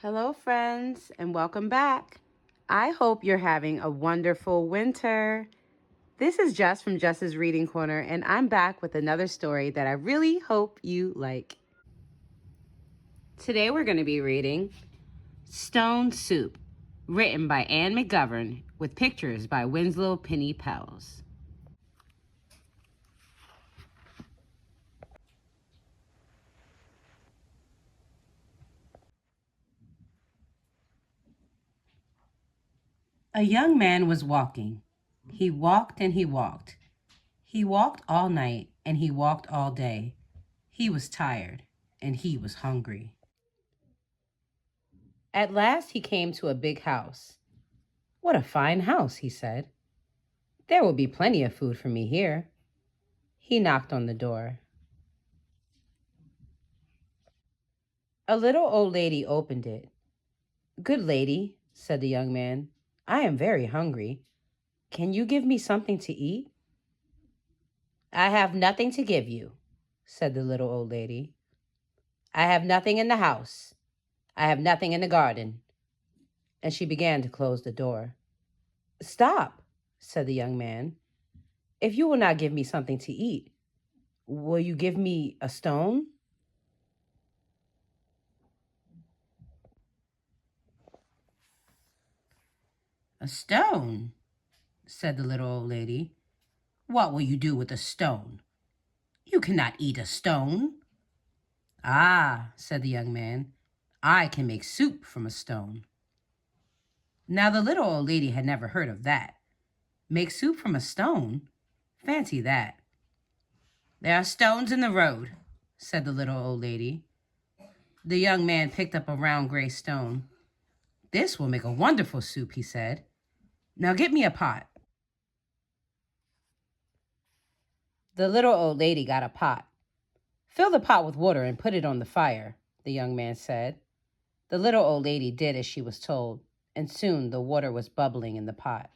Hello, friends, and welcome back. I hope you're having a wonderful winter. This is Jess from Jess's Reading Corner, and I'm back with another story that I really hope you like. Today we're going to be reading Stone Soup, written by Anne McGovern, with pictures by Winslow Penny Pels. A young man was walking. He walked and he walked. He walked all night and he walked all day. He was tired and he was hungry. At last he came to a big house. "What a fine house," he said. "There will be plenty of food for me here." He knocked on the door. A little old lady opened it. "Good lady," said the young man, "I am very hungry. Can you give me something to eat?" "I have nothing to give you," said the little old lady. "I have nothing in the house. I have nothing in the garden." And she began to close the door. "Stop," said the young man. "If you will not give me something to eat, will you give me a stone?" "A stone?" said the little old lady. "What will you do with a stone? You cannot eat a stone." "Ah," said the young man, "I can make soup from a stone." Now the little old lady had never heard of that. Make soup from a stone? Fancy that. "There are stones in the road," said the little old lady. The young man picked up a round gray stone. "This will make a wonderful soup," he said. "Now get me a pot." The little old lady got a pot. "Fill the pot with water and put it on the fire," the young man said. The little old lady did as she was told, and soon the water was bubbling in the pot.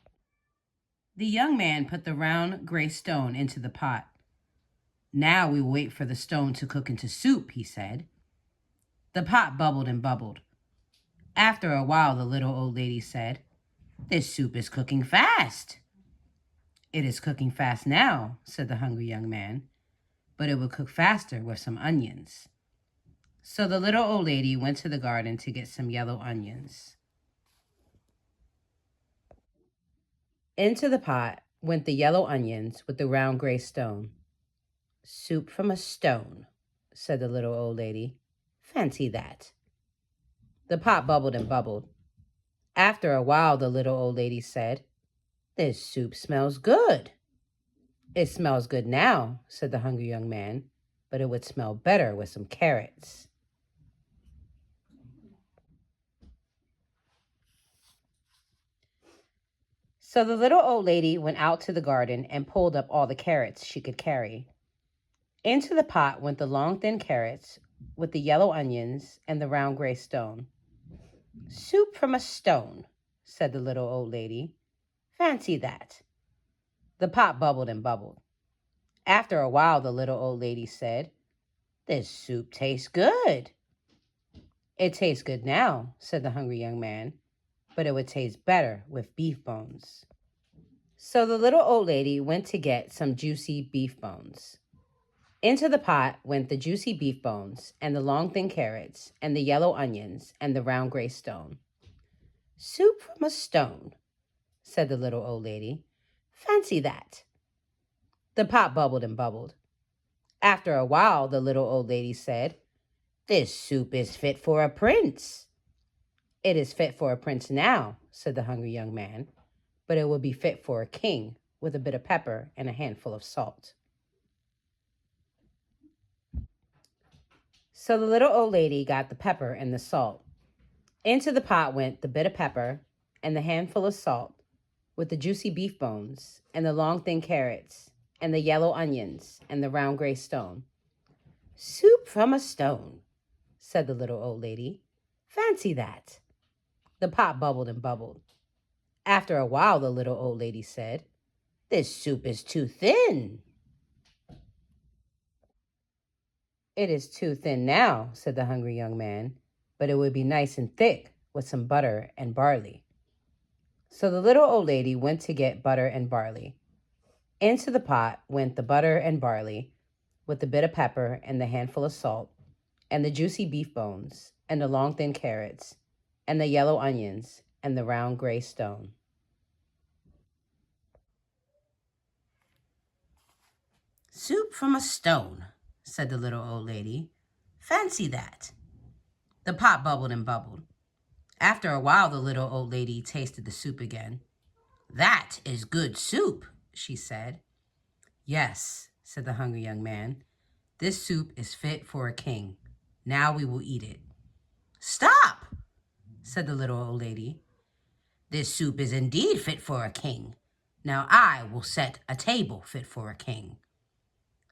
The young man put the round gray stone into the pot. "Now we will wait for the stone to cook into soup," he said. The pot bubbled and bubbled. After a while, the little old lady said, "This soup is cooking fast." "It is cooking fast now," said the hungry young man, "but it will cook faster with some onions." So the little old lady went to the garden to get some yellow onions. Into the pot went the yellow onions with the round gray stone. "Soup from a stone," said the little old lady. "Fancy that." The pot bubbled and bubbled. After a while, the little old lady said, "This soup smells good." "It smells good now," said the hungry young man, "but it would smell better with some carrots." So the little old lady went out to the garden and pulled up all the carrots she could carry. Into the pot went the long, thin carrots with the yellow onions and the round gray stone. "Soup from a stone," said the little old lady. "Fancy that." The pot bubbled and bubbled. After a while, the little old lady said, "This soup tastes good." "It tastes good now," said the hungry young man, "but it would taste better with beef bones." So the little old lady went to get some juicy beef bones. Into the pot went the juicy beef bones and the long thin carrots and the yellow onions and the round gray stone. "Soup from a stone," said the little old lady. "Fancy that." The pot bubbled and bubbled. After a while, the little old lady said, "This soup is fit for a prince." "It is fit for a prince now," said the hungry young man, "but it will be fit for a king with a bit of pepper and a handful of salt." So the little old lady got the pepper and the salt. Into the pot went the bit of pepper and the handful of salt with the juicy beef bones and the long thin carrots and the yellow onions and the round gray stone. "Soup from a stone," said the little old lady. "Fancy that." The pot bubbled and bubbled. After a while, the little old lady said, "This soup is too thin." "It is too thin now," said the hungry young man, but it would be nice and thick with some butter and barley. So the little old lady went to get butter and barley. Into the pot went the butter and barley, with the bit of pepper and the handful of salt, and the juicy beef bones, and the long thin carrots, and the yellow onions, and the round gray stone. "Soup from a stone," said the little old lady. "Fancy that." The pot bubbled and bubbled. After a while, the little old lady tasted the soup again. "That is good soup," she said. "Yes," said the hungry young man. "This soup is fit for a king. Now we will eat it." "Stop," said the little old lady. "This soup is indeed fit for a king. Now I will set a table fit for a king."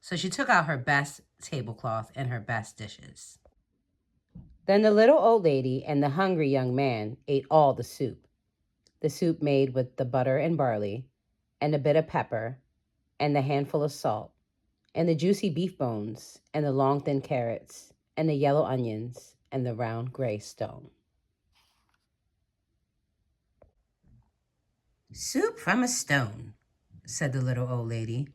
So she took out her best tablecloth and her best dishes. Then the little old lady and the hungry young man ate all the soup made with the butter and barley, and a bit of pepper, and the handful of salt, and the juicy beef bones, and the long thin carrots, and the yellow onions, and the round gray stone. "Soup from a stone," said the little old lady.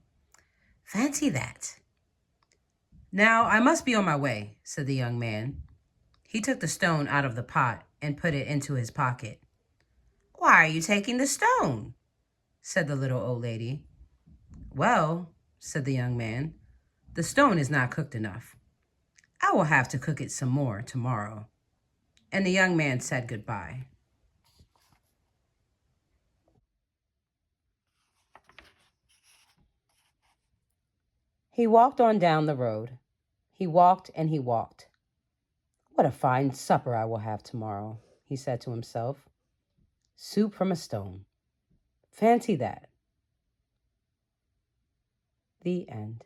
"Fancy that." "Now I must be on my way," said the young man. He took the stone out of the pot and put it into his pocket. "Why are you taking the stone?" said the little old lady. "Well," said the young man, "the stone is not cooked enough. I will have to cook it some more tomorrow." And the young man said goodbye. He walked on down the road. He walked and he walked. "What a fine supper I will have tomorrow," he said to himself. "Soup from a stone. Fancy that." The end.